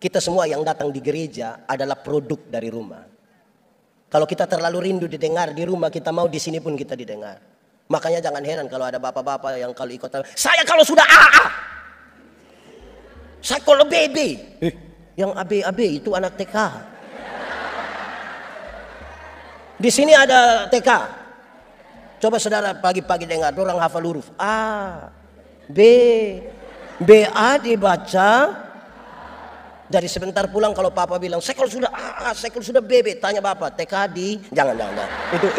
Kita semua yang datang di gereja adalah produk dari rumah. Kalau kita terlalu rindu didengar di rumah, kita mau di sini pun kita didengar. Makanya jangan heran kalau ada bapak-bapak yang kalau ikut, saya kalau sudah AA, saya kalau BB. Yang AB itu anak TK. Di sini ada TK. Coba saudara pagi-pagi dengar, orang hafal huruf A, B, BA dibaca. Dari sebentar pulang kalau papa bilang, saya kalau sudah AA, saya kalau sudah BB, tanya bapak, TK di, jangan.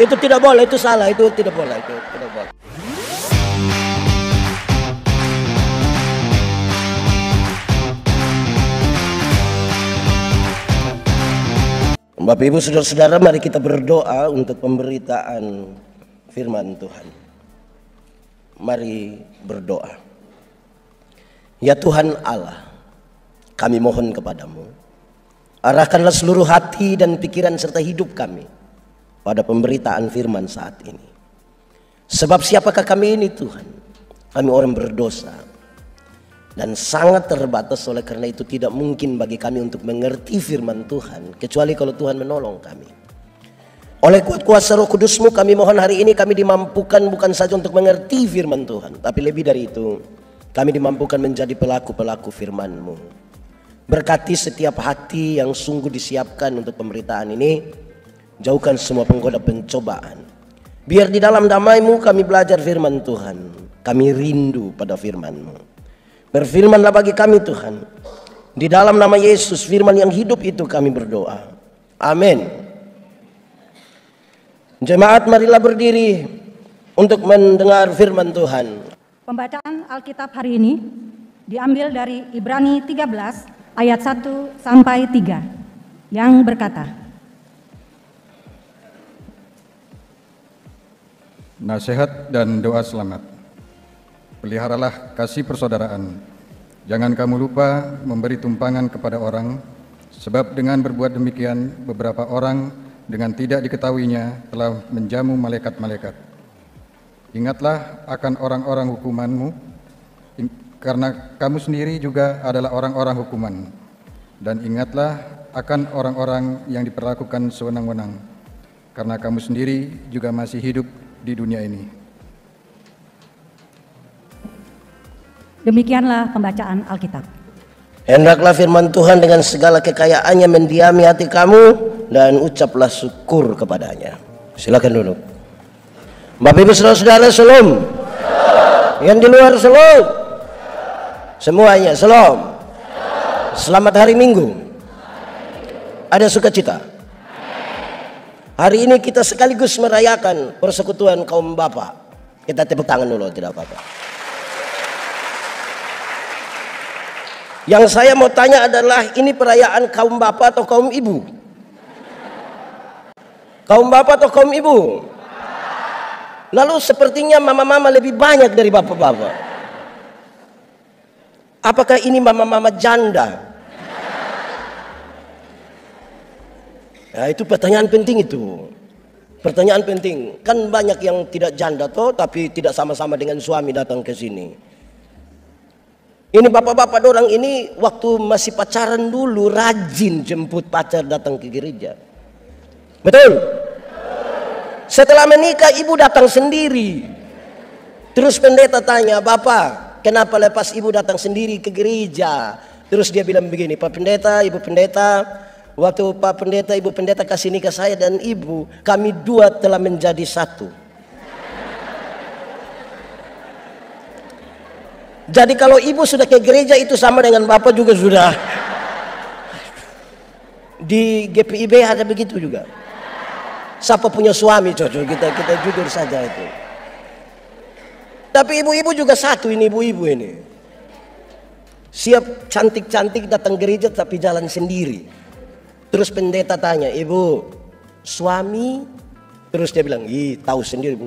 Itu tidak boleh, itu salah, itu tidak boleh, itu tidak boleh. Bapak Ibu saudara-saudara, mari kita berdoa untuk pemberitaan firman Tuhan. Mari berdoa. Ya Tuhan Allah, kami mohon kepadamu, arahkanlah seluruh hati dan pikiran serta hidup kami pada pemberitaan firman saat ini. Sebab siapakah kami ini Tuhan? Kami orang berdosa dan sangat terbatas, oleh karena itu tidak mungkin bagi kami untuk mengerti firman Tuhan kecuali kalau Tuhan menolong kami. Oleh kuat kuasa Roh Kudus-Mu kami mohon hari ini kami dimampukan bukan saja untuk mengerti firman Tuhan, tapi lebih dari itu kami dimampukan menjadi pelaku-pelaku firman-Mu. Berkati setiap hati yang sungguh disiapkan untuk pemberitaan ini. Jauhkan semua penggoda pencobaan. Biar di dalam damai-Mu kami belajar firman Tuhan. Kami rindu pada firman-Mu. Berfirmanlah bagi kami Tuhan. Di dalam nama Yesus, firman yang hidup itu kami berdoa. Amin. Jemaat, marilah berdiri untuk mendengar firman Tuhan. Pembacaan Alkitab hari ini diambil dari Ibrani 13 ayat 1 sampai 3 yang berkata, nasihat dan doa selamat. Peliharalah kasih persaudaraan. Jangan kamu lupa memberi tumpangan kepada orang, sebab dengan berbuat demikian beberapa orang dengan tidak diketahuinya telah menjamu malaikat-malaikat. Ingatlah akan orang-orang hukumanmu, karena kamu sendiri juga adalah orang-orang hukuman. Dan ingatlah akan orang-orang yang diperlakukan sewenang-wenang, karena kamu sendiri juga masih hidup di dunia ini. Demikianlah pembacaan Alkitab. Hendaklah firman Tuhan dengan segala kekayaannya mendiami hati kamu dan ucaplah syukur kepadanya. Silakan duduk. Bapak Ibu saudara-saudara, shalom. Yang di luar shalom. Semuanya shalom. Selamat hari Minggu. Ada sukacita. Hari ini kita sekaligus merayakan persekutuan kaum bapak. Kita tepuk tangan dulu, tidak apa-apa. Yang saya mau tanya adalah, ini perayaan kaum bapak atau kaum ibu? Kaum bapak atau kaum ibu? Lalu sepertinya mama-mama lebih banyak dari bapak-bapak. Apakah ini mama-mama janda? Ya, itu pertanyaan penting itu. Pertanyaan penting. Kan banyak yang tidak janda toh, tapi tidak sama-sama dengan suami datang ke sini. Ini bapak-bapak dorang ini waktu masih pacaran dulu rajin jemput pacar datang ke gereja. Betul? Setelah menikah ibu datang sendiri. Terus pendeta tanya, "Bapak, kenapa lepas ibu datang sendiri ke gereja?" Terus dia bilang begini, "Pak pendeta, ibu pendeta, waktu Pak pendeta, ibu pendeta kasih nikah saya dan ibu, kami dua telah menjadi satu." Jadi kalau ibu sudah ke gereja itu sama dengan bapak juga sudah. Di GPIB ada begitu juga. Siapa punya suami cocok, kita jujur saja itu. Tapi ibu-ibu juga satu ini, ibu-ibu ini. Siap cantik-cantik datang gereja tapi jalan sendiri. Terus pendeta tanya, "Ibu, suami?" Terus dia bilang, "Ih, tahu sendiri."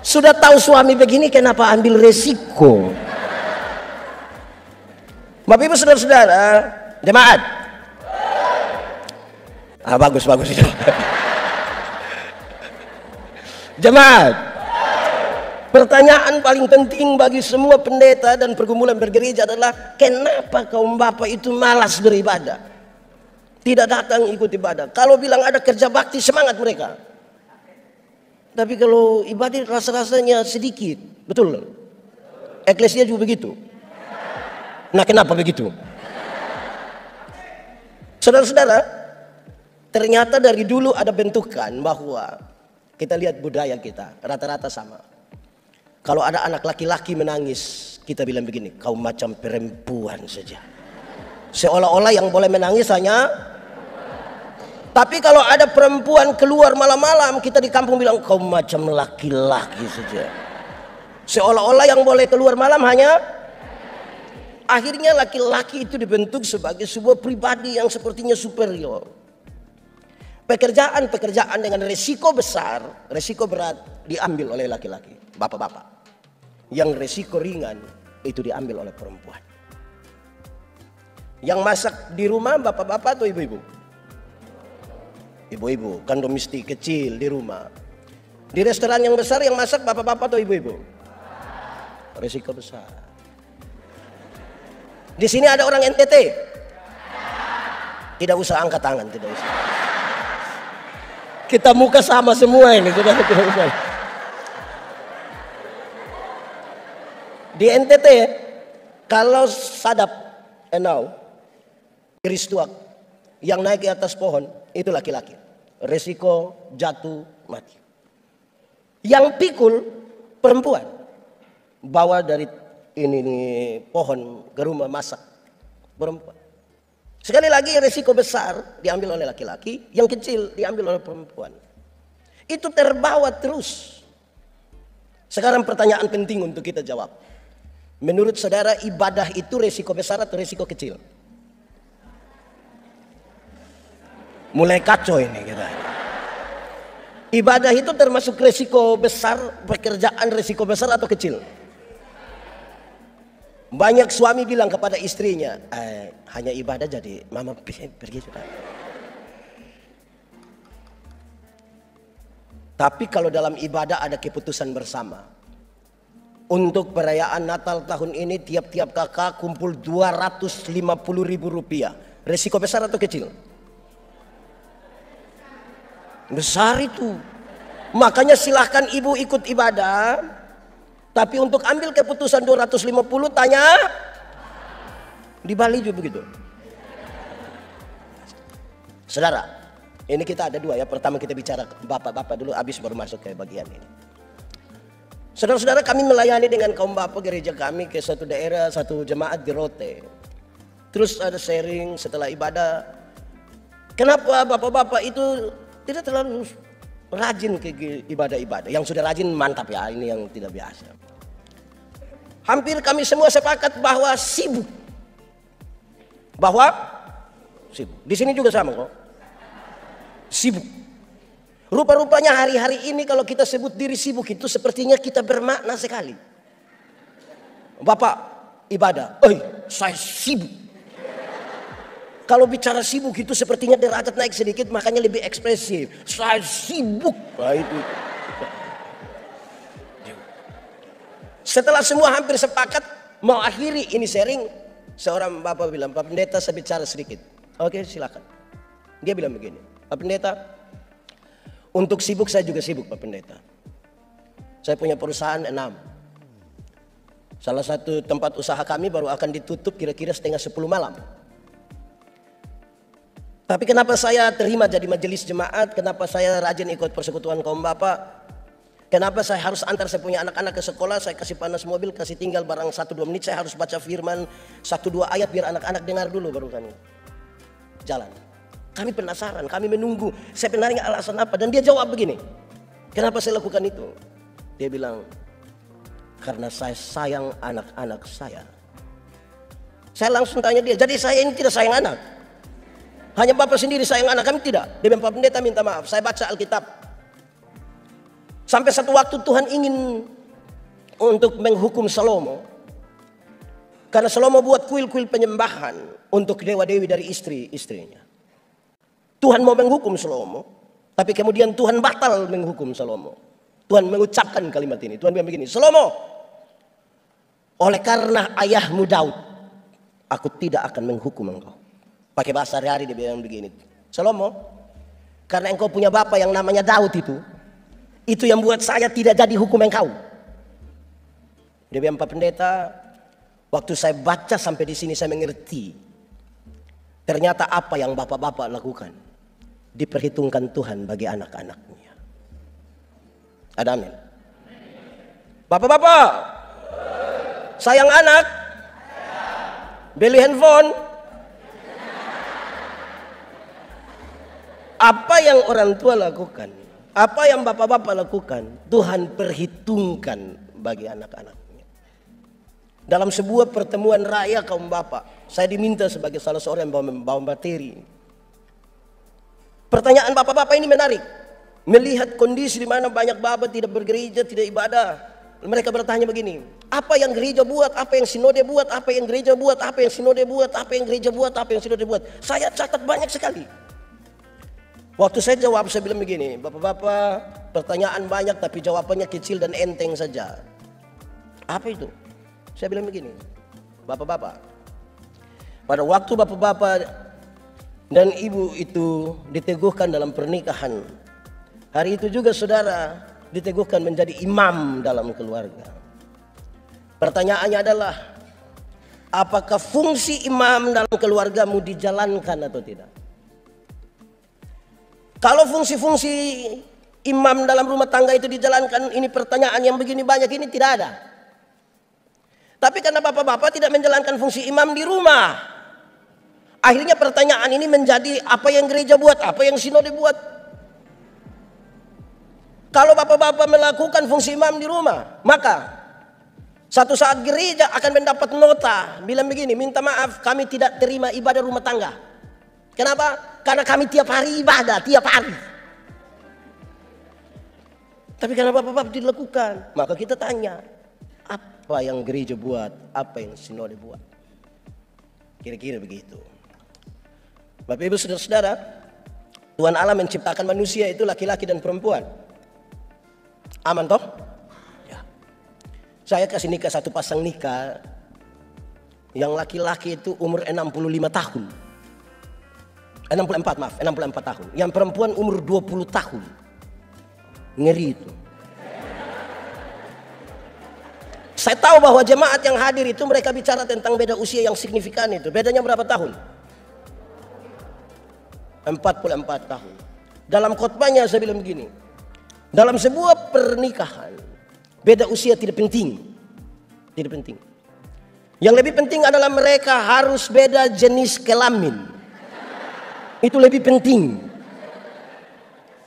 Sudah tahu suami begini, kenapa ambil resiko? Bapak Ibu saudara-saudara, jemaat. Bagus itu. Jemaat. Pertanyaan paling penting bagi semua pendeta dan pergumulan bergereja adalah kenapa kaum bapak itu malas beribadah? Tidak datang ikut ibadah. Kalau bilang ada kerja bakti, semangat mereka. Tapi kalau ibadah rasa-rasanya sedikit. Betul? Eklesia juga begitu. Nah, kenapa begitu? Saudara-saudara, ternyata dari dulu ada bentukan bahwa kita lihat budaya kita rata-rata sama. Kalau ada anak laki-laki menangis, kita bilang begini, kau macam perempuan saja. Seolah-olah yang boleh menangis hanya. Tapi kalau ada perempuan keluar malam-malam, kita di kampung bilang kau macam laki-laki saja. Seolah-olah yang boleh keluar malam hanya. Akhirnya laki-laki itu dibentuk sebagai sebuah pribadi yang sepertinya superior. Pekerjaan-pekerjaan dengan resiko besar, resiko berat diambil oleh laki-laki, bapak-bapak. Yang resiko ringan itu diambil oleh perempuan. Yang masak di rumah bapak-bapak atau ibu-ibu? Ibu-ibu, kan domestik kecil di rumah. Di restoran yang besar yang masak bapak-bapak atau ibu-ibu? Resiko besar. Di sini ada orang NTT? Tidak usah angkat tangan, tidak usah. Kita muka sama semua ini, sudah tidak usah. Di NTT, kalau sadap enau, keris tuak yang naik ke atas pohon, itu laki-laki. Resiko jatuh mati. Yang pikul perempuan. Bawa dari ini pohon ke rumah masak perempuan. Sekali lagi resiko besar diambil oleh laki-laki, yang kecil diambil oleh perempuan. Itu terbawa terus. Sekarang pertanyaan penting untuk kita jawab. Menurut saudara ibadah itu resiko besar atau resiko kecil? Mulai kacau ini kita. Ibadah itu termasuk resiko besar, pekerjaan resiko besar atau kecil? Banyak suami bilang kepada istrinya, hanya ibadah jadi mama pergi sudah. Tapi kalau dalam ibadah ada keputusan bersama. Untuk perayaan Natal tahun ini tiap-tiap kakak kumpul 250.000 rupiah. Resiko besar atau kecil? Besar itu. Makanya silahkan ibu ikut ibadah. Tapi untuk ambil keputusan 250 tanya. Di Bali juga begitu. Saudara, ini kita ada dua ya. Pertama kita bicara bapak-bapak dulu, habis baru masuk ke bagian ini. Saudara-saudara, kami melayani dengan kaum bapak gereja kami ke satu daerah, satu jemaat di Rote. Terus ada sharing setelah ibadah. Kenapa bapak-bapak itu tidak terlalu rajin ke ibadah-ibadah? Yang sudah rajin mantap ya, ini yang tidak biasa. Hampir kami semua sepakat bahwa sibuk. Bahwa sibuk. Di sini juga sama kok. Sibuk. Rupa-rupanya hari-hari ini kalau kita sebut diri sibuk itu sepertinya kita bermakna sekali. Bapak ibadah, saya sibuk. Kalau bicara sibuk itu sepertinya derajat naik sedikit, makanya lebih ekspresif. Saya sibuk. Nah, itu. Setelah semua hampir sepakat mau akhiri ini sharing, seorang bapak bilang, Pak Pendeta saya bicara sedikit. Oke, silakan. Dia bilang begini, Pak Pendeta, untuk sibuk saya juga sibuk Pak Pendeta. Saya punya perusahaan 6. Salah satu tempat usaha kami baru akan ditutup kira-kira setengah 10 malam. Tapi kenapa saya terima jadi majelis jemaat? Kenapa saya rajin ikut persekutuan kaum bapak? Kenapa saya harus antar saya punya anak-anak ke sekolah? Saya kasih panas mobil, kasih tinggal barang 1-2 menit. Saya harus baca firman 1-2 ayat biar anak-anak dengar dulu baru kami jalan. Kami penasaran, kami menunggu sebenarnya alasan apa. Dan dia jawab begini, kenapa saya lakukan itu? Dia bilang, karena saya sayang anak-anak saya. Saya langsung tanya dia, jadi saya ini tidak sayang anak? Hanya Bapak sendiri sayang anak? Kami tidak. Dia bilang, Pak Pendeta minta maaf, saya baca Alkitab. Sampai satu waktu Tuhan ingin untuk menghukum Salomo. Karena Salomo buat kuil-kuil penyembahan untuk dewa-dewi dari istri-istrinya. Tuhan mau menghukum Salomo, tapi kemudian Tuhan batal menghukum Salomo. Tuhan mengucapkan kalimat ini. Tuhan bilang begini, Salomo, oleh karena ayahmu Daud, aku tidak akan menghukum engkau. Pakai bahasa hari-hari dia bilang begini, Salomo, karena engkau punya bapak yang namanya Daud itu yang buat saya tidak jadi hukum engkau. Dia bilang, Pak Pendeta, waktu saya baca sampai di sini saya mengerti. Ternyata apa yang bapak-bapak lakukan diperhitungkan Tuhan bagi anak-anaknya. Ada amin. Bapak-bapak, sayang anak, beli handphone. Apa yang orang tua lakukan, apa yang bapak-bapak lakukan, Tuhan perhitungkan bagi anak-anaknya. Dalam sebuah pertemuan raya kaum bapak, saya diminta sebagai salah seorang yang membawa materi. Pertanyaan bapak-bapak ini menarik. Melihat kondisi di mana banyak bapak tidak bergereja, tidak ibadah. Mereka bertanya begini, apa yang gereja buat, apa yang sinode buat, apa yang gereja buat, apa yang sinode buat, apa yang gereja buat, apa yang sinode buat. Saya catat banyak sekali. Waktu saya jawab, saya bilang begini, bapak-bapak, pertanyaan banyak tapi jawabannya kecil dan enteng saja. Apa itu? Saya bilang begini, bapak-bapak, pada waktu bapak-bapak dan ibu itu diteguhkan dalam pernikahan, hari itu juga saudara diteguhkan menjadi imam dalam keluarga. Pertanyaannya adalah, apakah fungsi imam dalam keluargamu dijalankan atau tidak? Kalau fungsi-fungsi imam dalam rumah tangga itu dijalankan, ini pertanyaan yang begini banyak ini tidak ada. Tapi karena bapak-bapak tidak menjalankan fungsi imam di rumah, akhirnya pertanyaan ini menjadi apa yang gereja buat, apa yang sinode buat. Kalau bapak-bapak melakukan fungsi imam di rumah, maka satu saat gereja akan mendapat nota bilang begini, minta maaf kami tidak terima ibadah rumah tangga. Kenapa? Karena kami tiap hari ibadah, tiap hari. Tapi karena bapak-bapak dilakukan, maka kita tanya, apa yang gereja buat, apa yang sinode buat? Kira-kira begitu. Bapak Ibu saudara-saudara, Tuhan Allah menciptakan manusia itu laki-laki dan perempuan. Aman toh? Ya. Saya kasih nikah satu pasang nikah, yang laki-laki itu umur 65 tahun. 64 tahun. Yang perempuan umur 20 tahun. Ngeri itu. Saya tahu bahwa jemaat yang hadir itu mereka bicara tentang beda usia yang signifikan itu. Bedanya berapa tahun? 44 tahun. Dalam khotbahnya saya bilang begini. Dalam sebuah pernikahan, beda usia tidak penting. Tidak penting. Yang lebih penting adalah mereka harus beda jenis kelamin. Itu lebih penting.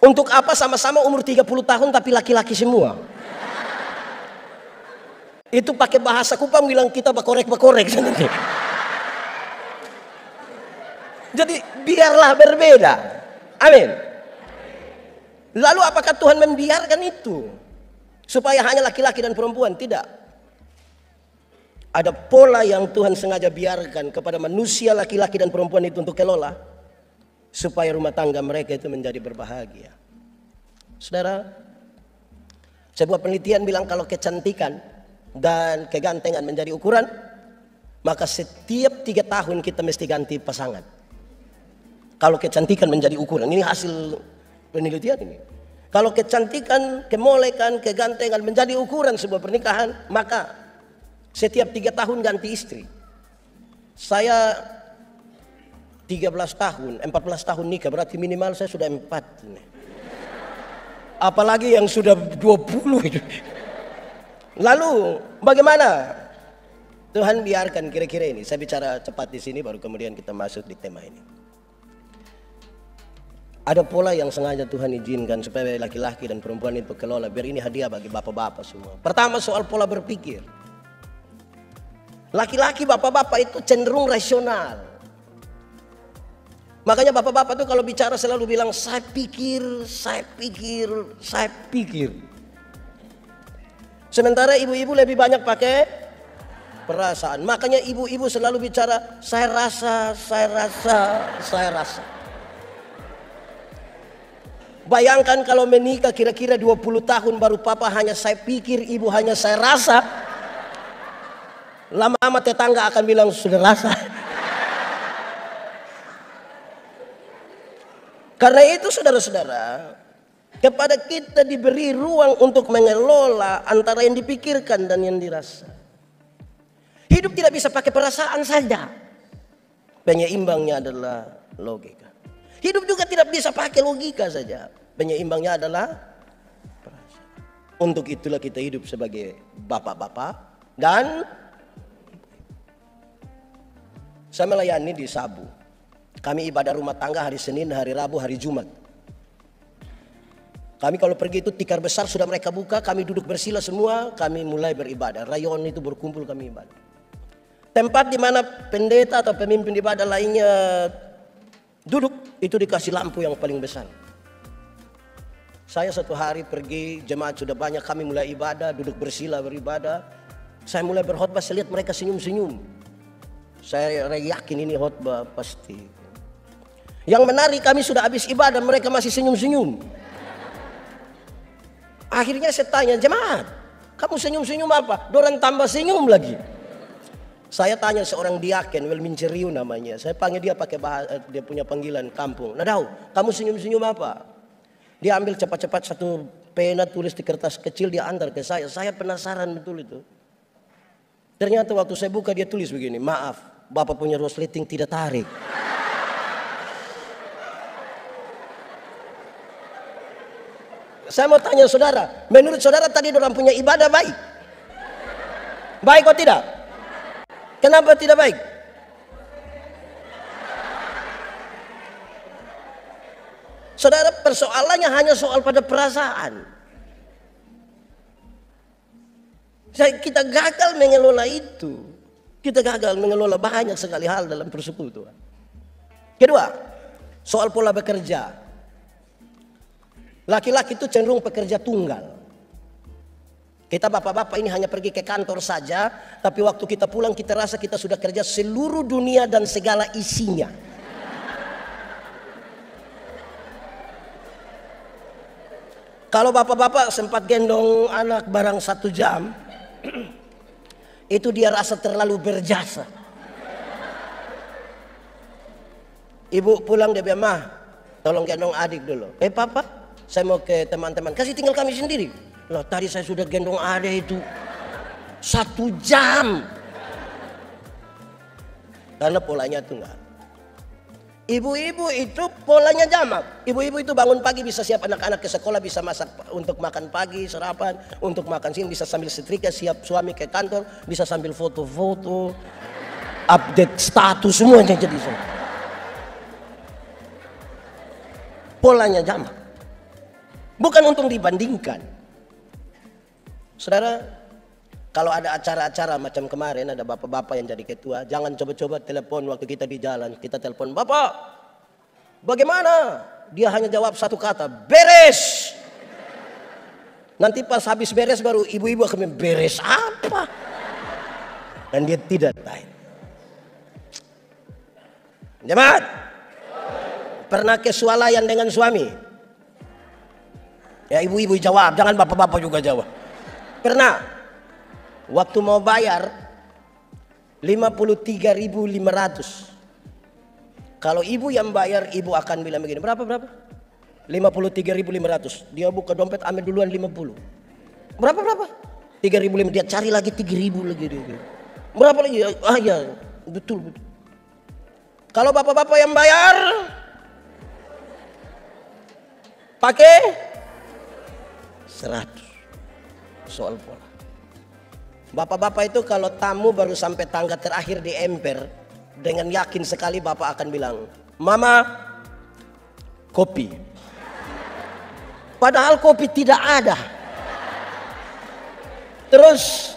Untuk apa sama-sama umur 30 tahun tapi laki-laki semua? Itu pakai bahasa Kupang bilang kita bakorek-bakorek. Jadi biarlah berbeda. Amin. Lalu apakah Tuhan membiarkan itu supaya hanya laki-laki dan perempuan? Tidak. Ada pola yang Tuhan sengaja biarkan kepada manusia laki-laki dan perempuan itu untuk kelola, supaya rumah tangga mereka itu menjadi berbahagia. Saudara, sebuah penelitian bilang kalau kecantikan dan kegantengan menjadi ukuran, maka setiap 3 tahun kita mesti ganti pasangan. Kalau kecantikan menjadi ukuran, ini hasil penelitian ini. Kalau kecantikan, kemolekan, kegantengan menjadi ukuran sebuah pernikahan, maka setiap 3 tahun ganti istri. Saya 13 tahun, 14 tahun nikah, berarti minimal saya sudah 4. Apalagi yang sudah 20 itu. Lalu bagaimana? Tuhan biarkan kira-kira ini. Saya bicara cepat di sini, baru kemudian kita masuk di tema ini. Ada pola yang sengaja Tuhan izinkan supaya laki-laki dan perempuan itu kelola, biar ini hadiah bagi bapak-bapak semua. Pertama, soal pola berpikir. Laki-laki bapak-bapak itu cenderung rasional. Makanya bapak-bapak itu kalau bicara selalu bilang saya pikir. Sementara ibu-ibu lebih banyak pakai perasaan. Makanya ibu-ibu selalu bicara saya rasa. Bayangkan kalau menikah kira-kira 20 tahun baru papa hanya saya pikir, ibu hanya saya rasa. Lama-lama tetangga akan bilang sudah rasa. Karena itu saudara-saudara, kepada kita diberi ruang untuk mengelola antara yang dipikirkan dan yang dirasa. Hidup tidak bisa pakai perasaan saja. Penyeimbangnya adalah logika. Hidup juga tidak bisa pakai logika saja. Penyeimbangnya adalah perasaan. Untuk itulah kita hidup sebagai bapak-bapak dan saya melayani di Sabu. Kami ibadah rumah tangga hari Senin, hari Rabu, hari Jumat. Kami kalau pergi itu tikar besar sudah mereka buka, kami duduk bersila semua, kami mulai beribadah. Rayon itu berkumpul kami ibadah. Tempat di mana pendeta atau pemimpin ibadah lainnya duduk, itu dikasih lampu yang paling besar. Saya satu hari pergi, jemaat sudah banyak, kami mulai ibadah, duduk bersila beribadah. Saya mulai berkhotbah, saya lihat mereka senyum-senyum. Saya yakin ini khotbah pasti. Yang menarik, kami sudah habis ibadah, mereka masih senyum-senyum. Akhirnya saya tanya, jemaat, kamu senyum-senyum apa? Dorang tambah senyum lagi. Saya tanya seorang diaken, Welmin Ceriu namanya. Saya panggil dia pakai dia punya panggilan kampung. Nadau, kamu senyum-senyum apa? Dia ambil cepat-cepat satu pena, tulis di kertas kecil, dia antar ke saya. Saya penasaran betul itu. Ternyata waktu saya buka dia tulis begini, maaf, Bapak punya resleting tidak tarik. Saya mau tanya saudara, menurut saudara tadi orang punya ibadah baik? Baik atau tidak? Kenapa tidak baik? Saudara, persoalannya hanya soal pada perasaan. Kita gagal mengelola itu. Kita gagal mengelola banyak sekali hal dalam persekutuan. Kedua, soal pola bekerja. Laki-laki itu cenderung pekerja tunggal. Kita bapak-bapak ini hanya pergi ke kantor saja, tapi waktu kita pulang kita rasa kita sudah kerja seluruh dunia dan segala isinya. Kalau bapak-bapak sempat gendong anak barang 1 jam, itu dia rasa terlalu berjasa. Ibu pulang dia bilang, "Mah, tolong gendong adik dulu." Papa, saya mau ke teman-teman, kasih tinggal kami sendiri. Loh, tadi saya sudah gendong adik itu 1 jam. Karena polanya tunggal. Ibu-ibu itu polanya jamak. Ibu-ibu itu bangun pagi bisa siap anak-anak ke sekolah, bisa masak untuk makan pagi, sarapan, untuk makan siang, bisa sambil setrika, siap suami ke kantor, bisa sambil foto-foto, update status, semuanya jadi semua. Polanya jamak. Bukan untuk dibandingkan. Saudara, kalau ada acara-acara macam kemarin, ada bapak-bapak yang jadi ketua, jangan coba-coba telepon waktu kita di jalan. Kita telepon, "Bapak, bagaimana?" Dia hanya jawab satu kata, "Beres." Nanti pas habis beres baru ibu-ibu akan beres apa? Dan dia tidak tahu. Jemaat, pernah kesualayan dengan suami? Ya ibu-ibu jawab, jangan bapak-bapak juga jawab. Pernah, waktu mau bayar 53.500. Kalau ibu yang bayar, ibu akan bilang begini, berapa? 53.500. Dia buka dompet, ambil duluan 50. Berapa? 3.500. Dia cari lagi 3.000 lagi dia. Berapa lagi? Ah ya, betul. Kalau bapak-bapak yang bayar, pakai 100. Soal pola. Bapak-bapak itu kalau tamu baru sampai tangga terakhir di emper, dengan yakin sekali bapak akan bilang, "Mama, kopi." Padahal kopi tidak ada. Terus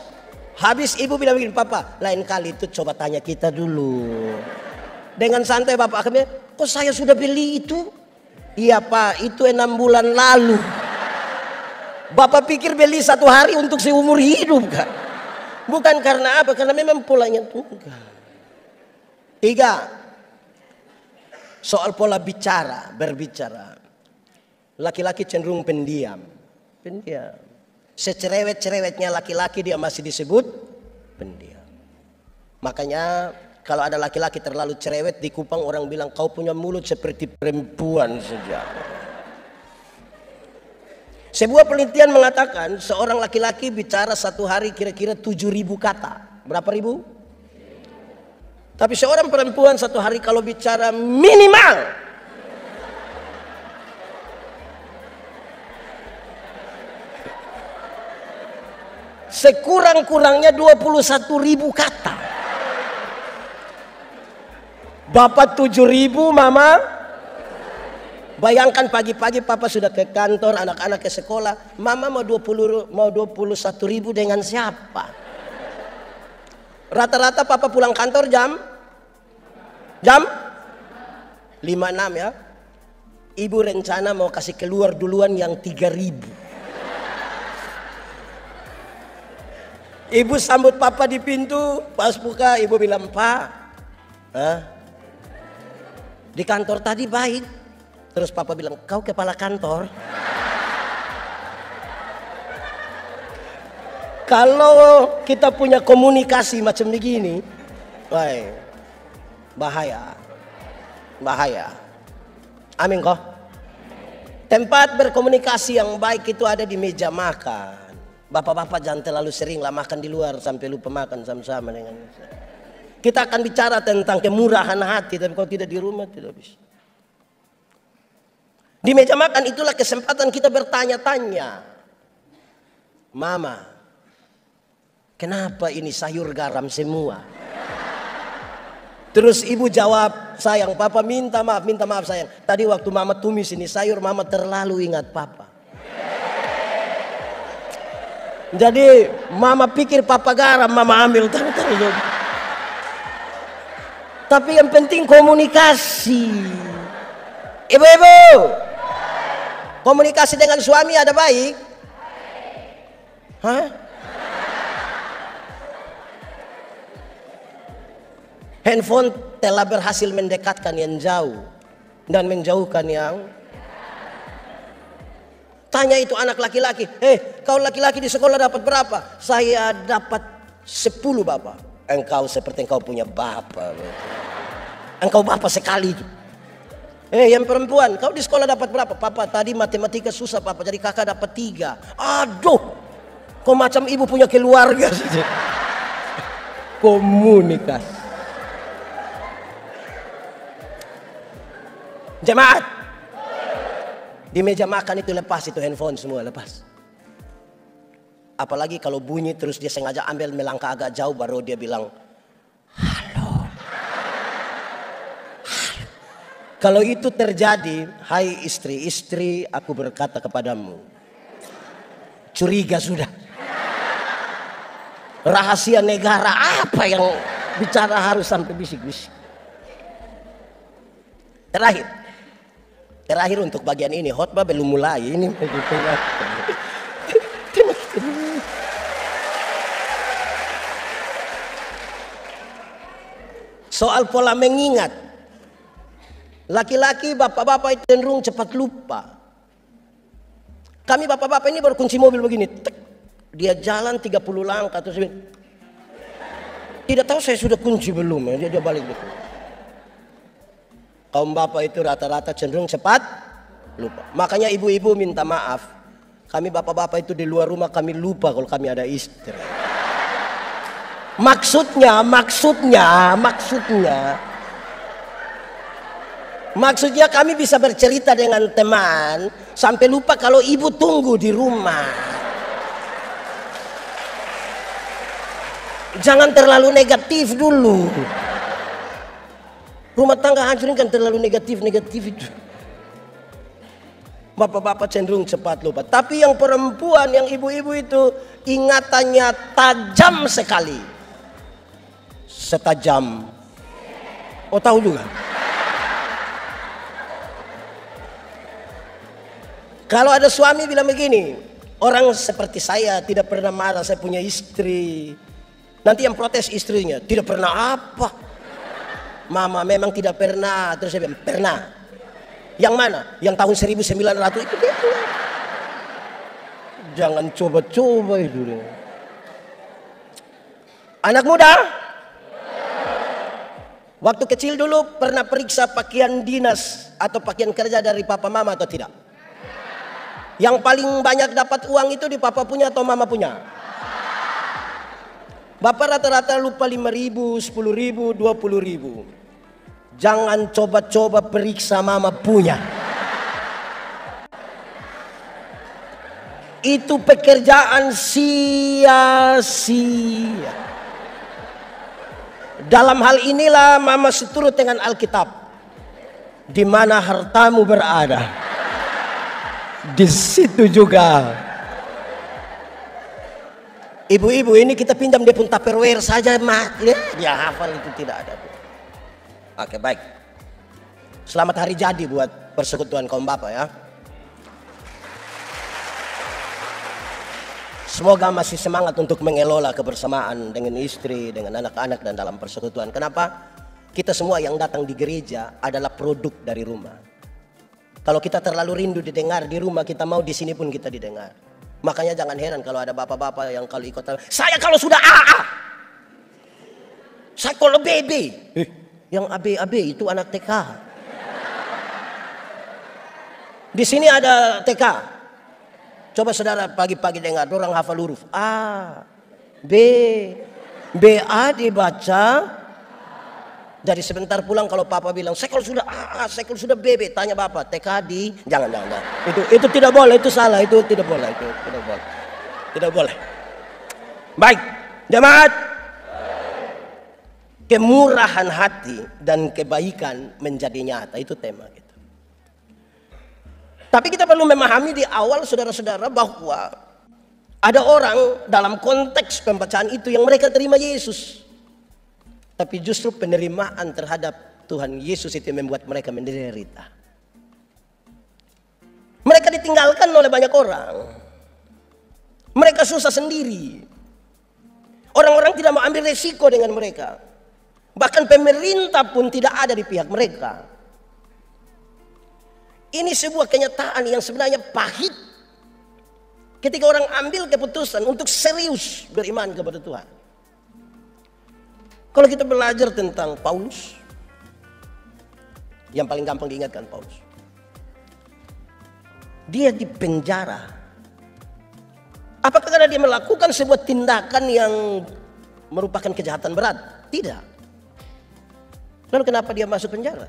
habis ibu bilang begini, "Papa, lain kali itu coba tanya kita dulu." Dengan santai bapak akan bilang, "Kok saya sudah beli itu?" "Iya Pak, itu 6 bulan lalu." Bapak pikir beli 1 hari untuk seumur hidup kan? Bukan karena apa? Karena memang polanya tunggal. 3. Soal pola bicara, berbicara. Laki-laki cenderung pendiam. Pendiam. Secerewet-cerewetnya laki-laki dia masih disebut pendiam. Makanya kalau ada laki-laki terlalu cerewet di Kupang, orang bilang kau punya mulut seperti perempuan saja. Sebuah penelitian mengatakan seorang laki-laki bicara satu hari kira-kira 7.000 kata. Berapa ribu? Tapi seorang perempuan satu hari kalau bicara minimal sekurang-kurangnya 21.000 kata. Bapak 7.000, mama. Bayangkan pagi-pagi papa sudah ke kantor, anak-anak ke sekolah. Mama mau 21.000 dengan siapa? Rata-rata papa pulang kantor jam 5.6 ya. Ibu rencana mau kasih keluar duluan yang 3.000. Ibu sambut papa di pintu, pas buka ibu bilang, "Pak, di kantor tadi baik." Terus papa bilang, "Kau kepala kantor?" Kalau kita punya komunikasi macam begini, bahaya. Bahaya. Amin kok. Tempat berkomunikasi yang baik itu ada di meja makan. Bapak-bapak jangan terlalu sering lah makan di luar sampai lupa makan sama-sama dengan saya. Kita akan bicara tentang kemurahan hati, tapi kalau tidak di rumah tidak bisa. Di meja makan itulah kesempatan kita bertanya-tanya. Mama, kenapa ini sayur garam semua? Terus ibu jawab, "Sayang, papa minta maaf sayang. Tadi waktu mama tumis ini sayur, mama terlalu ingat papa." Jadi mama pikir papa garam, mama ambil taruh. Tapi yang penting komunikasi. Ibu-ibu, komunikasi dengan suami ada baik? Hah? Handphone telah berhasil mendekatkan yang jauh dan menjauhkan yang. Tanya itu anak laki-laki, kau laki-laki di sekolah dapat berapa? Saya dapat 10 bapak. Engkau seperti engkau punya bapak. Engkau bapak sekali. Yang perempuan, kau di sekolah dapat berapa? Papa tadi matematika susah papa, jadi kakak dapat 3. Aduh, kau macam ibu punya keluarga. Komunikasi. Jemaat. Di meja makan itu lepas itu handphone semua lepas. Apalagi kalau bunyi terus dia sengaja ambil melangkah agak jauh baru dia bilang halo. Kalau itu terjadi, hai istri aku berkata kepadamu, curiga sudah. Rahasia negara apa yang bicara harus sampai bisik-bisik. Terakhir untuk bagian ini, khotbah belum mulai ini. Soal pola mengingat. Laki-laki bapak-bapak itu cenderung cepat lupa. Kami bapak-bapak ini baru kunci mobil begini. Dia jalan 30 langkah terus tidak tahu saya sudah kunci belum ya. Dia balik betul. Kaum bapak itu rata-rata cenderung cepat lupa. Makanya ibu-ibu minta maaf. Kami bapak-bapak itu di luar rumah kami lupa kalau kami ada istri. Maksudnya kami bisa bercerita dengan teman sampai lupa kalau ibu tunggu di rumah. Jangan terlalu negatif dulu. Rumah tangga hancurin kan terlalu negatif itu. Bapak-bapak cenderung cepat lupa. Tapi yang perempuan, yang ibu-ibu itu ingatannya tajam sekali. Setajam. Oh tahu juga. Kalau ada suami bilang begini, orang seperti saya tidak pernah marah, saya punya istri. Nanti yang protes istrinya, tidak pernah apa. Mama memang tidak pernah. Terus saya bilang, pernah. Yang mana? Yang tahun 1900 itu dia. Jangan coba-coba itu. Anak muda, waktu kecil dulu pernah periksa pakaian dinas atau pakaian kerja dari papa mama atau tidak? Yang paling banyak dapat uang itu di papa punya atau mama punya? Bapak rata-rata lupa 5.000, 10.000, 20.000. Jangan coba-coba periksa mama punya. Itu pekerjaan sia-sia. Dalam hal inilah mama seturut dengan Alkitab. Di mana hartamu berada, di situ juga. Ibu-ibu ini kita pinjam dia pun Tupperware saja, dia hafal itu tidak ada. Oke, baik. Selamat hari jadi buat persekutuan kaum bapak ya. Semoga masih semangat untuk mengelola kebersamaan dengan istri, dengan anak-anak dan dalam persekutuan. Kenapa? Kita semua yang datang di gereja adalah produk dari rumah. Kalau kita terlalu rindu didengar di rumah, kita mau di sini pun kita didengar. Makanya jangan heran kalau ada bapak-bapak yang kalau ikut, saya kalau sudah AA, saya kalau BB. Yang AB itu anak TK. Di sini ada TK. Coba saudara pagi-pagi dengar, orang hafal huruf A, B, BA dibaca. Dari sebentar pulang kalau papa bilang, saya kalau sudah AA, saya kalau sudah BB, tanya bapak, TK di, jangan. Itu tidak boleh, itu salah, itu tidak boleh, itu tidak boleh. Tidak boleh. Baik, jemaat. Kemurahan hati dan kebaikan menjadi nyata, itu tema kita. Tapi kita perlu memahami di awal saudara-saudara bahwa ada orang dalam konteks pembacaan itu yang mereka terima Yesus. Tapi justru penerimaan terhadap Tuhan Yesus itu yang membuat mereka menderita. Mereka ditinggalkan oleh banyak orang. Mereka susah sendiri. Orang-orang tidak mau ambil resiko dengan mereka. Bahkan pemerintah pun tidak ada di pihak mereka. Ini sebuah kenyataan yang sebenarnya pahit. Ketika orang ambil keputusan untuk serius beriman kepada Tuhan. Kalau kita belajar tentang Paulus, yang paling gampang diingatkan Paulus. Dia di penjara. Apakah karena dia melakukan sebuah tindakan yang merupakan kejahatan berat? Tidak. Lalu kenapa dia masuk penjara?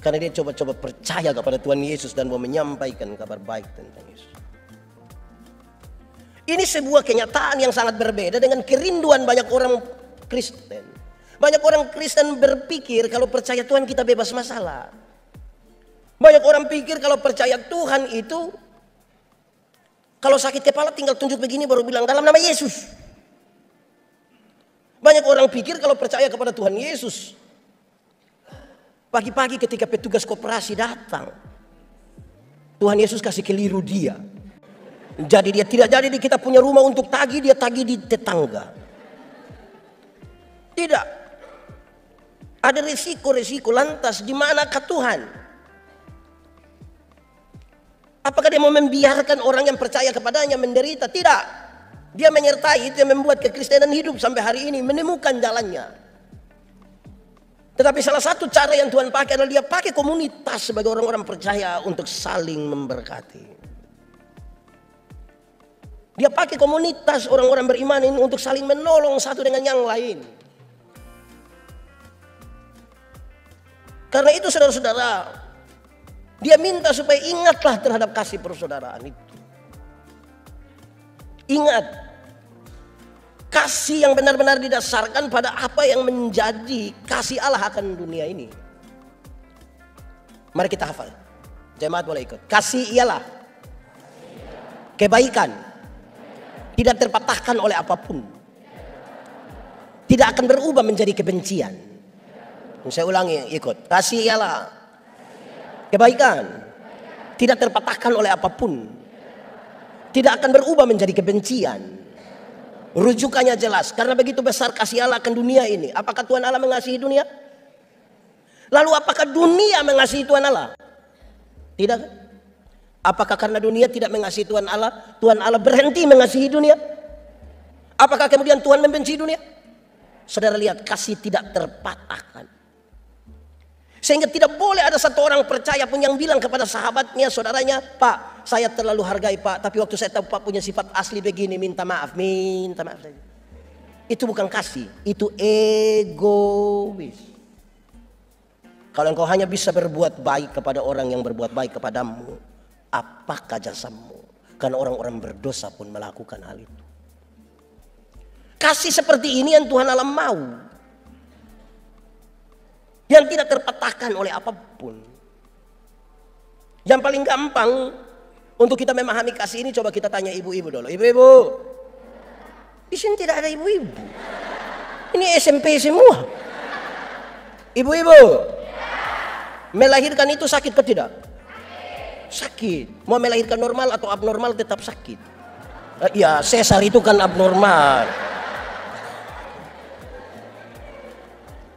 Karena dia coba-coba percaya kepada Tuhan Yesus dan mau menyampaikan kabar baik tentang Yesus. Ini sebuah kenyataan yang sangat berbeda dengan kerinduan banyak orang Kristen. Banyak orang Kristen berpikir kalau percaya Tuhan kita bebas masalah. Banyak orang pikir kalau percaya Tuhan itu, kalau sakit kepala tinggal tunjuk begini baru bilang dalam nama Yesus. Banyak orang pikir kalau percaya kepada Tuhan Yesus, pagi-pagi ketika petugas koperasi datang, Tuhan Yesus kasih keliru dia. Jadi dia tidak jadi di kita punya rumah untuk tagih, dia tagih di tetangga. Tidak. Ada resiko-resiko. Lantas di manakah Tuhan? Apakah dia mau membiarkan orang yang percaya kepadanya menderita? Tidak. Dia menyertai, itu yang membuat kekristenan hidup sampai hari ini, menemukan jalannya. Tetapi salah satu cara yang Tuhan pakai adalah dia pakai komunitas sebagai orang-orang percaya untuk saling memberkati. Dia pakai komunitas orang-orang beriman ini untuk saling menolong satu dengan yang lain. Karena itu saudara-saudara, dia minta supaya ingatlah terhadap kasih persaudaraan itu. Ingat, kasih yang benar-benar didasarkan pada apa yang menjadi kasih Allah akan dunia ini. Mari kita hafal. Jemaat boleh ikut. Kasih ialah kebaikan, tidak terpatahkan oleh apapun, tidak akan berubah menjadi kebencian. Saya ulangi, ikut. Kasih ialah kebaikan, tidak terpatahkan oleh apapun, tidak akan berubah menjadi kebencian. Rujukannya jelas, karena begitu besar kasih Allah akan dunia ini. Apakah Tuhan Allah mengasihi dunia? Lalu apakah dunia mengasihi Tuhan Allah? Tidak. Apakah karena dunia tidak mengasihi Tuhan Allah berhenti mengasihi dunia? Apakah kemudian Tuhan membenci dunia? Saudara lihat, kasih tidak terpatahkan. Sehingga tidak boleh ada satu orang percaya pun yang bilang kepada sahabatnya, saudaranya, Pak, saya terlalu hargai Pak, tapi waktu saya tahu Pak punya sifat asli begini, minta maaf saja. Itu bukan kasih, itu egois. Kalau engkau hanya bisa berbuat baik kepada orang yang berbuat baik kepadamu, apakah jasamu? Karena orang-orang berdosa pun melakukan hal itu. Kasih seperti ini yang Tuhan Allah mau, yang tidak terpatahkan oleh apapun. Yang paling gampang untuk kita memahami kasih ini, coba kita tanya ibu-ibu dulu. Ibu-ibu, di sini tidak ada ibu-ibu. Ini SMP semua. Ibu-ibu, melahirkan itu sakit atau tidak? Sakit. Mau melahirkan normal atau abnormal tetap sakit. Ya, sesar itu kan abnormal.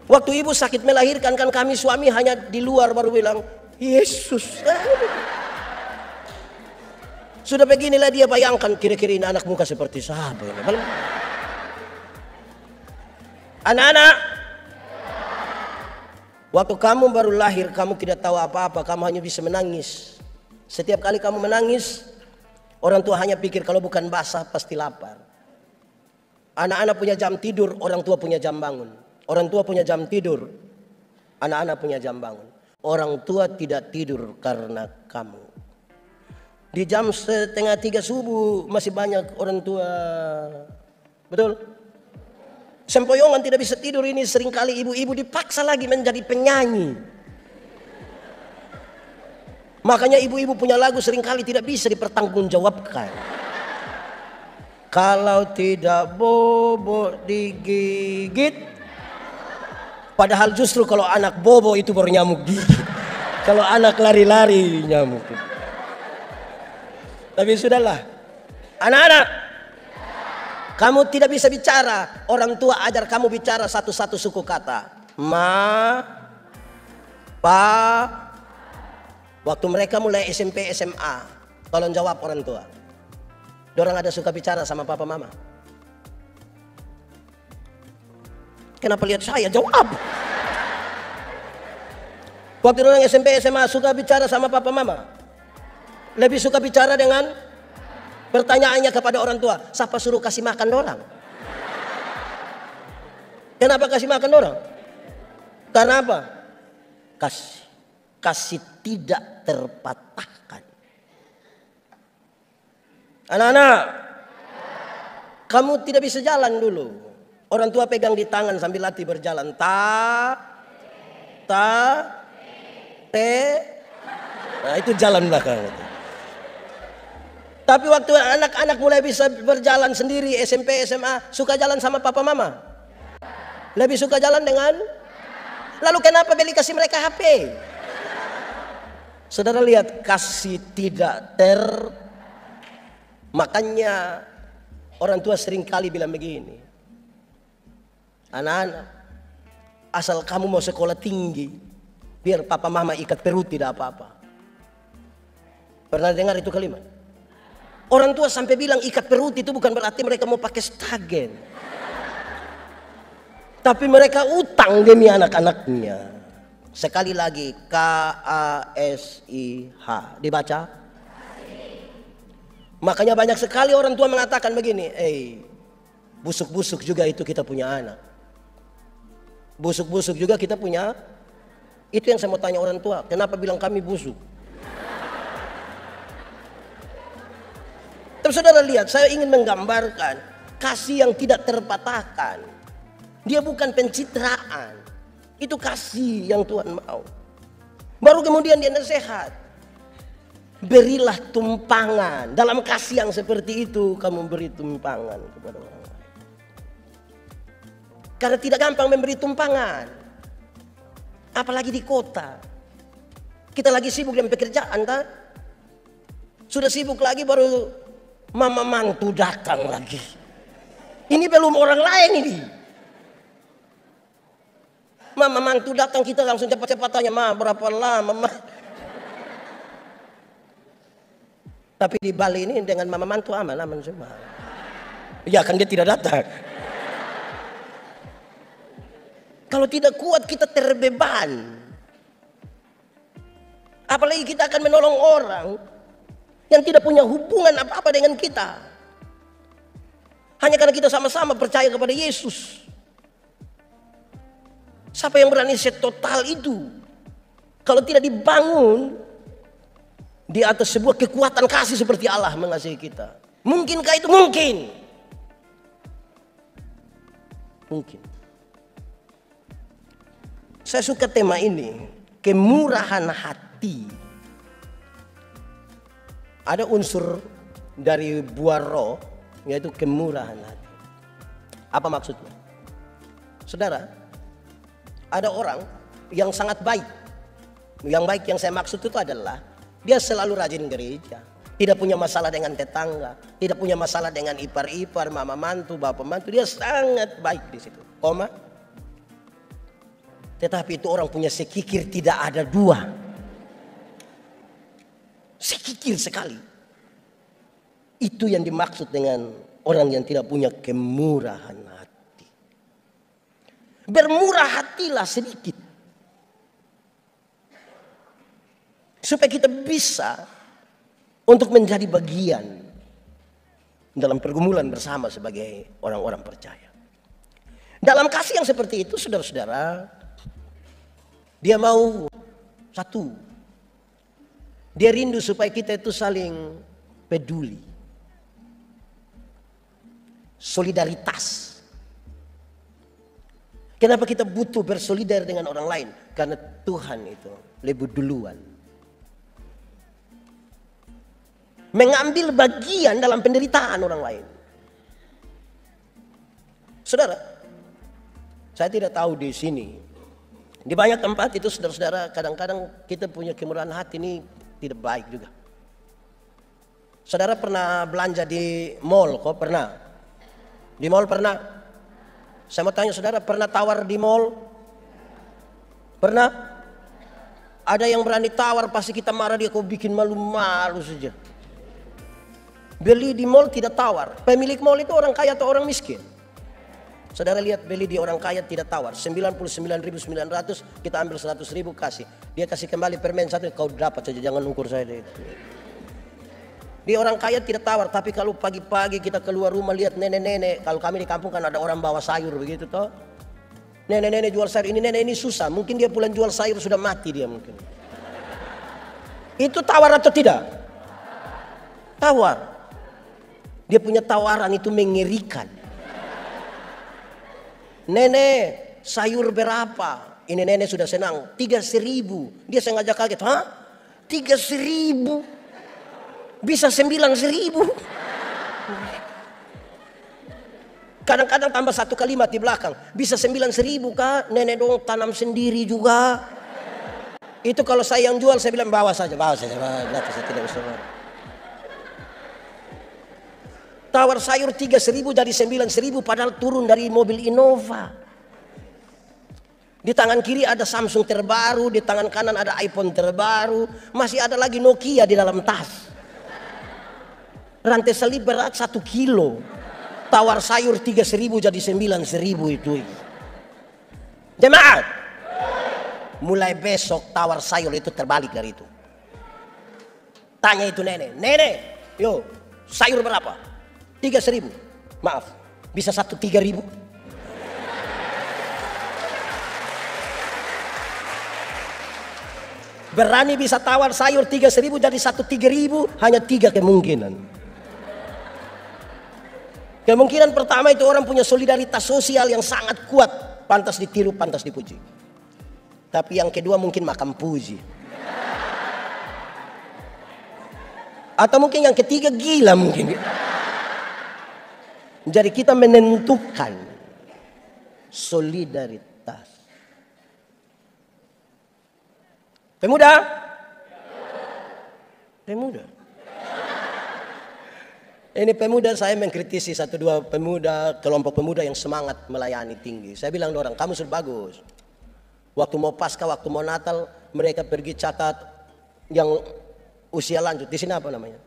Waktu ibu sakit melahirkan, kan kami suami hanya di luar baru bilang, Yesus. Sudah beginilah dia bayangkan, kira-kira ini anak muka seperti siapa ini? Anak-anak, waktu kamu baru lahir, kamu tidak tahu apa-apa, kamu hanya bisa menangis. Setiap kali kamu menangis, orang tua hanya pikir kalau bukan basah pasti lapar. Anak-anak punya jam tidur, orang tua punya jam bangun. Orang tua punya jam tidur, anak-anak punya jam bangun. Orang tua tidak tidur karena kamu. Di jam 2:30 subuh masih banyak orang tua. Betul? Sempoyongan tidak bisa tidur ini, seringkali ibu-ibu dipaksa lagi menjadi penyanyi. Makanya ibu-ibu punya lagu seringkali tidak bisa dipertanggungjawabkan. Kalau tidak bobo digigit. Padahal justru kalau anak bobo itu baru nyamuk gigit. Kalau anak lari-lari nyamuk. Tapi sudahlah. Anak-anak, kamu tidak bisa bicara. Orang tua ajar kamu bicara satu-satu suku kata. Ma, pa. Waktu mereka mulai SMP, SMA, tolong jawab orang tua. Dorang ada suka bicara sama papa mama? Kenapa lihat saya? Jawab. Waktu orang SMP SMA suka bicara sama papa mama? Lebih suka bicara dengan pertanyaannya kepada orang tua. Siapa suruh kasih makan orang? Kenapa kasih makan orang? Karena apa? Kasih tidak terpatahkan. Anak-anak, kamu tidak bisa jalan dulu. Orang tua pegang di tangan sambil latih berjalan. Nah itu jalan belakang. Tapi waktu anak-anak mulai bisa berjalan sendiri, SMP, SMA, suka jalan sama papa mama? Lebih suka jalan dengan? Lalu kenapa beli kasih mereka HP? Saudara lihat, kasih tidak Makanya orang tua sering kali bilang begini. Anak-anak, asal kamu mau sekolah tinggi, biar papa mama ikat perut tidak apa-apa. Pernah dengar itu kalimat? Orang tua sampai bilang ikat perut itu bukan berarti mereka mau pakai stagen. Tapi mereka utang demi anak-anaknya. Sekali lagi, KASIH. Dibaca? Makanya banyak sekali orang tua mengatakan begini, busuk-busuk juga itu kita punya anak. Busuk-busuk juga kita punya. Itu yang saya mau tanya orang tua, kenapa bilang kami busuk? Tapi saudara lihat, saya ingin menggambarkan kasih yang tidak terpatahkan. Dia bukan pencitraan. Itu kasih yang Tuhan mau. Baru kemudian dia nasihat. Berilah tumpangan. Dalam kasih yang seperti itu, kamu beri tumpangan kepada orang lain. Karena tidak gampang memberi tumpangan. Apalagi di kota. Kita lagi sibuk dengan pekerjaan, kan? Sudah sibuk lagi baru mama mantu datang lagi. Ini belum orang lain ini. mama mantu datang kita langsung cepat-cepat tanya, "Ma, berapa lama, Ma?" Tapi di Bali ini dengan mama mantu aman semua. Ya kan dia tidak datang. Kalau tidak kuat kita terbeban. Apalagi kita akan menolong orang yang tidak punya hubungan apa-apa dengan kita. Hanya karena kita sama-sama percaya kepada Yesus. Siapa yang berani setotal itu? Kalau tidak dibangun di atas sebuah kekuatan kasih seperti Allah mengasihi kita. Mungkinkah itu? Mungkin. Mungkin. Saya suka tema ini, kemurahan hati. Ada unsur dari buah roh, yaitu kemurahan hati. Apa maksudnya? Saudara, ada orang yang sangat baik. Yang baik yang saya maksud itu adalah dia selalu rajin gereja, tidak punya masalah dengan tetangga, tidak punya masalah dengan ipar-ipar, mama mantu, bapak mantu. Dia sangat baik di situ. Tetapi itu orang punya sekikir tidak ada dua. Sekikir sekali. Itu yang dimaksud dengan orang yang tidak punya kemurahan hati. Bermurah hatilah sedikit. Supaya kita bisa untuk menjadi bagian dalam pergumulan bersama sebagai orang-orang percaya. Dalam kasih yang seperti itu, saudara-saudara, dia mau satu. Dia rindu supaya kita itu saling peduli. Solidaritas. Kenapa kita butuh bersolidar dengan orang lain? Karena Tuhan itu lebih duluan mengambil bagian dalam penderitaan orang lain. Saudara, saya tidak tahu di sini. Di banyak tempat itu saudara-saudara, kadang-kadang kita punya kemurahan hati ini tidak baik juga. Saudara pernah belanja di mall? Kok pernah? Di mall pernah? Saya mau tanya saudara, pernah tawar di mall? Pernah? Ada yang berani tawar, pasti kita marah dia, kau bikin malu-malu saja. Beli di mall tidak tawar. Pemilik mall itu orang kaya atau orang miskin? Saudara lihat, beli di orang kaya tidak tawar. 99.900, kita ambil 100.000 kasih. Dia kasih kembali permen satu, kau dapat saja, jangan ukur saya deh. Di orang kaya tidak tawar. Tapi kalau pagi-pagi kita keluar rumah lihat nenek-nenek, kalau kami di kampung kan ada orang bawa sayur begitu toh. Nenek-nenek jual sayur, ini nenek ini susah, mungkin dia pulang jual sayur sudah mati dia mungkin. Itu tawar atau tidak? Tawar. Dia punya tawaran itu mengerikan. Nenek, sayur berapa? Ini nenek sudah senang, 3.000. Dia sengaja kaget, hah? 3.000? Bisa 9.000? Kadang-kadang tambah satu kalimat di belakang, bisa 9.000 kah? Nenek dong tanam sendiri juga. Itu kalau saya yang jual, saya bilang bawa saja, saya tidak usah. Tawar sayur 3.000 jadi 9.000 padahal turun dari mobil Innova. Di tangan kiri ada Samsung terbaru, di tangan kanan ada iPhone terbaru, masih ada lagi Nokia di dalam tas. Rantai selip berat 1 kilo. Tawar sayur 3.000 jadi 9.000 itu. Jemaat, mulai besok tawar sayur itu terbalik dari itu. Tanya itu nenek, yo sayur berapa? 3.000. Maaf, bisa 3.000? Berani bisa tawar sayur 3.000 jadi 3.000, hanya 3 kemungkinan. Kemungkinan pertama itu orang punya solidaritas sosial yang sangat kuat, pantas ditiru, pantas dipuji. Tapi yang kedua mungkin makan puji. Atau mungkin yang ketiga gila mungkin. Jadi kita menentukan solidaritas. Pemuda? Ini pemuda, saya mengkritisi 1-2 pemuda, kelompok pemuda yang semangat melayani tinggi. Saya bilang orang, kamu sudah bagus. Waktu mau Paskah, waktu mau Natal, mereka pergi catat yang usia lanjut. Di sini apa namanya?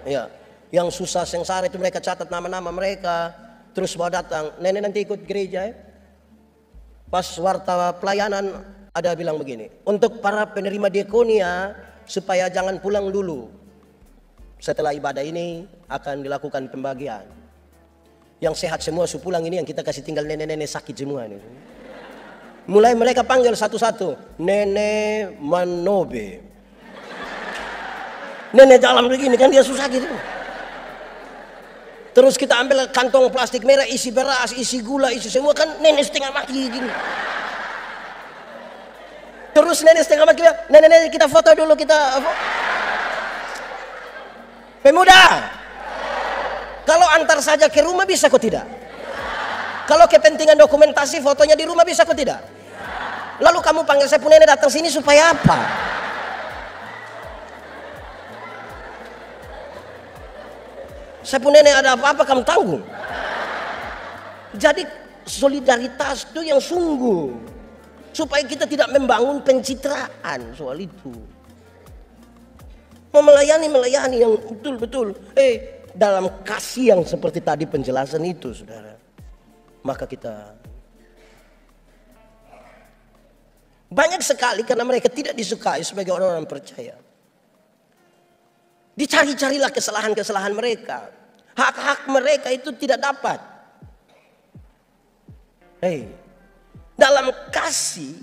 Ya, yang susah sengsara itu mereka catat nama-nama mereka. Terus mau datang, nenek nanti ikut gereja ya. Pas warta pelayanan ada bilang begini, untuk para penerima diakonia supaya jangan pulang dulu. Setelah ibadah ini akan dilakukan pembagian. Yang sehat semua pulang, ini yang kita kasih tinggal nenek-nenek sakit semua ini. Mulai mereka panggil satu-satu, Nenek Manobe. Nenek jalan begini kan dia susah gitu. Terus kita ambil kantong plastik merah isi beras, isi gula, isi semua, kan nenek setengah mati gini. Terus nenek setengah mati, nenek kita foto dulu, kita pemuda. Kalau antar saja ke rumah bisa kok tidak? Kalau kepentingan dokumentasi fotonya di rumah bisa kok tidak? Lalu kamu panggil saya pun nenek datang sini supaya apa? Saya pun nenek ada apa-apa kamu tanggung. Jadi solidaritas itu yang sungguh, supaya kita tidak membangun pencitraan soal itu. Mau melayani yang betul-betul dalam kasih yang seperti tadi penjelasan itu, saudara. Maka kita banyak sekali karena mereka tidak disukai sebagai orang-orang percaya. Dicari-carilah kesalahan-kesalahan mereka. Hak-hak mereka itu tidak dapat. Dalam kasih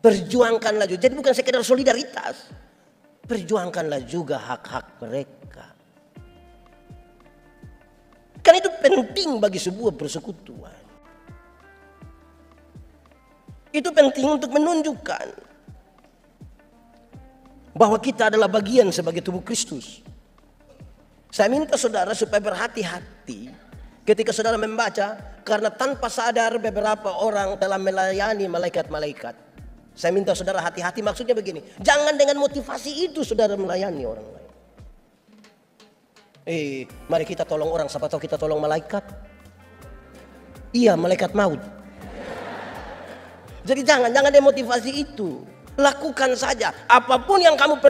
perjuangkanlah juga. Jadi bukan sekedar solidaritas, perjuangkanlah juga hak-hak mereka. Kan itu penting bagi sebuah persekutuan. Itu penting untuk menunjukkan bahwa kita adalah bagian sebagai tubuh Kristus. Saya minta saudara supaya berhati-hati ketika saudara membaca, karena tanpa sadar beberapa orang telah melayani malaikat-malaikat. Saya minta saudara hati-hati, maksudnya begini, jangan dengan motivasi itu saudara melayani orang lain. Mari kita tolong orang, siapa tahu kita tolong malaikat. Iya, malaikat maut. Jadi jangan demotivasi itu. Lakukan saja. Apapun yang kamu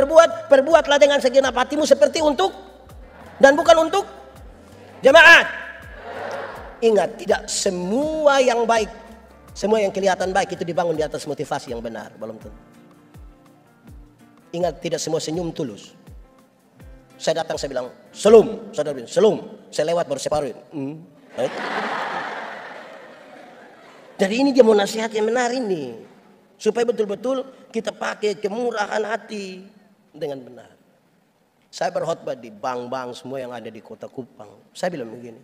perbuatlah dengan segenap hatimu seperti untuk dan bukan untuk jemaat. Ingat, tidak semua yang baik, semua yang kelihatan baik itu dibangun di atas motivasi yang benar. Belum tentu. Ingat, tidak semua senyum tulus. Saya datang, saya bilang, selum. Saudara bilang, selum. Saya lewat baru saya paruin. Jadi ini dia mau nasihat yang benar ini. Supaya betul-betul kita pakai kemurahan hati dengan benar. Saya berkhotbah di bank-bank semua yang ada di Kota Kupang. Saya bilang begini.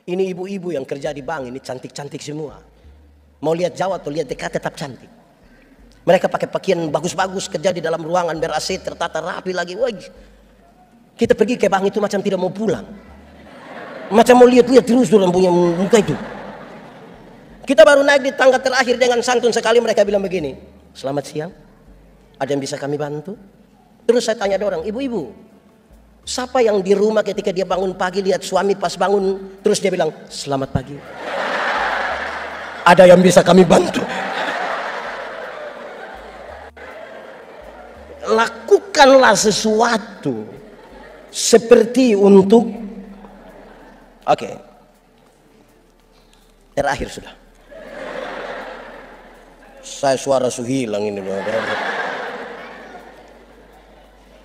Ini ibu-ibu yang kerja di bank ini cantik-cantik semua. Mau lihat jauh atau lihat dekat tetap cantik. Mereka pakai pakaian bagus-bagus, kerja di dalam ruangan ber-AC, tertata rapi lagi. Wah, kita pergi ke bank itu macam tidak mau pulang. Macam mau lihat-lihat terus dalam punya muka itu. Kita baru naik di tangga terakhir dengan santun sekali mereka bilang begini, selamat siang, ada yang bisa kami bantu? Terus saya tanya ada orang, ibu-ibu, siapa yang di rumah ketika dia bangun pagi lihat suami pas bangun, terus dia bilang, selamat pagi. Ada yang bisa kami bantu? Lakukanlah sesuatu seperti untuk, oke. Terakhir sudah. Saya suara hilang ini.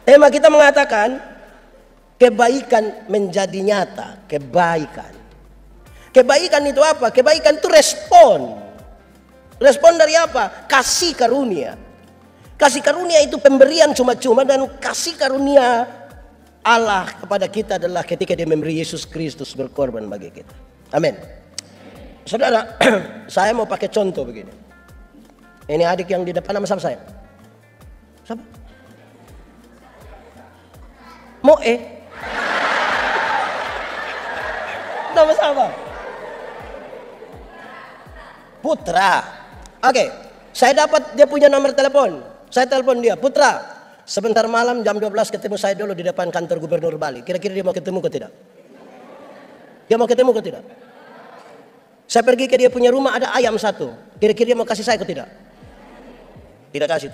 Tema kita mengatakan kebaikan menjadi nyata. Kebaikan itu apa? Kebaikan itu respon. Respon dari apa? Kasih karunia. Kasih karunia itu pemberian cuma-cuma, dan kasih karunia Allah kepada kita adalah ketika dia memberi Yesus Kristus berkorban bagi kita. Amin. Saudara, saya mau pakai contoh begini. Ini adik yang di depan nama siapa saya? Siapa? Moe. Nama siapa? Putra. Oke, saya dapat dia punya nomor telepon. Saya telepon dia, Putra, sebentar malam jam 12 ketemu saya dulu di depan kantor Gubernur Bali. Kira-kira dia mau ketemu ke tidak? Dia mau ketemu ke tidak? Saya pergi ke dia punya rumah, ada ayam satu. Kira-kira dia mau kasih saya atau tidak? Tidak kasih.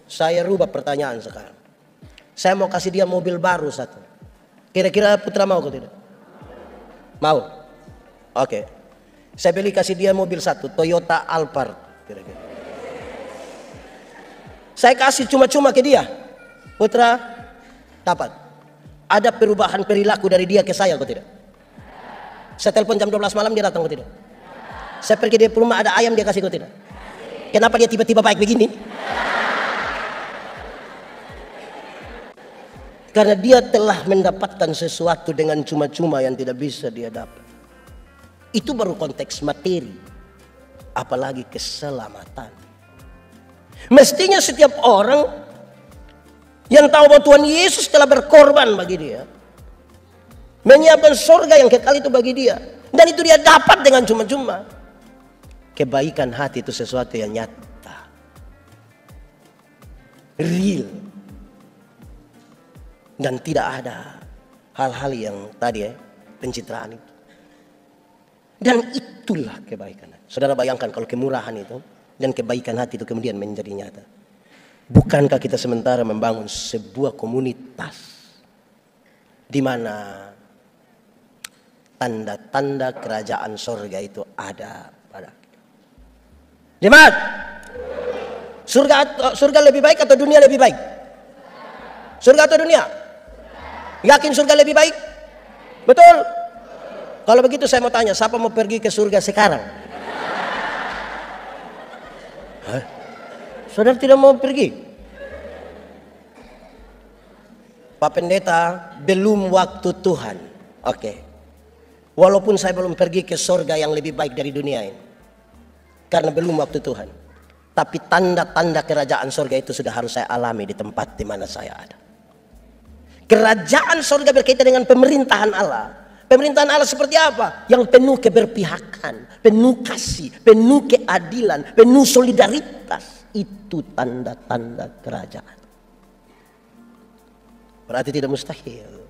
Saya rubah pertanyaan sekarang. Saya mau kasih dia mobil baru satu. Kira-kira Putra mau atau tidak? Mau? Oke. Saya beli kasih dia mobil satu, Toyota Alphard. Kira-kira. Saya kasih cuma-cuma ke dia. Putra, dapat. Ada perubahan perilaku dari dia ke saya atau tidak? Saya telepon jam 12 malam dia datang atau tidak? Saya pergi di rumah ada ayam dia kasih atau tidak? Kenapa dia tiba-tiba baik begini? Karena dia telah mendapatkan sesuatu dengan cuma-cuma yang tidak bisa dia dapat. Itu baru konteks materi. Apalagi keselamatan. Mestinya setiap orang yang tahu bahwa Tuhan Yesus telah berkorban bagi dia, menyiapkan surga yang kekal itu bagi dia, dan itu dia dapat dengan cuma-cuma. Kebaikan hati itu sesuatu yang nyata, real, dan tidak ada hal-hal yang tadi pencitraan itu. Dan itulah kebaikan. Saudara bayangkan kalau kemurahan itu dan kebaikan hati itu kemudian menjadi nyata. Bukankah kita sementara membangun sebuah komunitas di mana tanda-tanda kerajaan sorga itu ada pada kita. Jemaat, surga lebih baik atau dunia lebih baik? Surga atau dunia? Yakin surga lebih baik? Betul? Kalau begitu saya mau tanya, siapa mau pergi ke surga sekarang? Hah? Saudara tidak mau pergi? Pak Pendeta, belum waktu Tuhan. Oke. Walaupun saya belum pergi ke surga yang lebih baik dari dunia ini. Karena belum waktu Tuhan. Tapi tanda-tanda kerajaan surga itu sudah harus saya alami di tempat di mana saya ada. Kerajaan surga berkaitan dengan pemerintahan Allah. Pemerintahan Allah seperti apa? Yang penuh keberpihakan, penuh kasih, penuh keadilan, penuh solidaritas. Itu tanda-tanda kerajaan. Berarti tidak mustahil